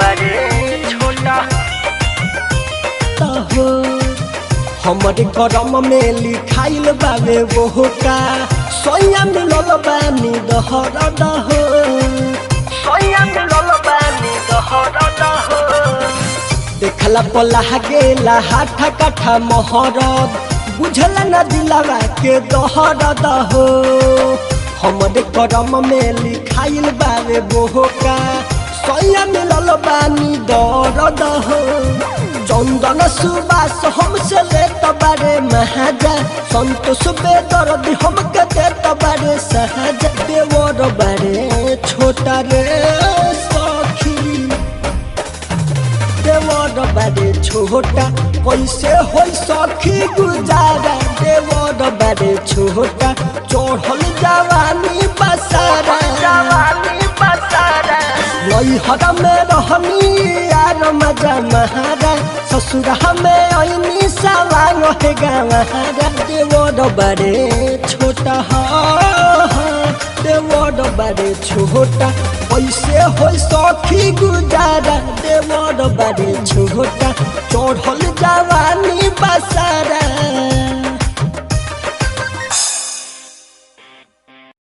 बड़े छोटा हो हमारे करम में लिखाइल बावे वो का सोया मिलल बानी दहरद हो सोया मिलल बानी दहरद हो देखला पला गेला हाथा काठा महरद बुझला न दिलावा के दहरद हो हमारे करम में लिखाइल बावे वो का सोया मिलल बानी दहरद हो चंदन सुबास हमसे लेत बारे महाजा संतोष बेदर्दी हमके देत बारे सहजा देवर बारे छोटा रे सखी देवर बारे छोटा कैसे होई सखी गुजारा देवर बारे छोटा चढ़ल जवानी बसारा नैहर में रहनी यार मजा महारा ससुरा में ऐनी सवांग है गवारा देवर बारे छोटा देवर बारे छोटा कैसे हो सखी गुजारा देवर बारे छोटा चढ़ल जवानी बसारा।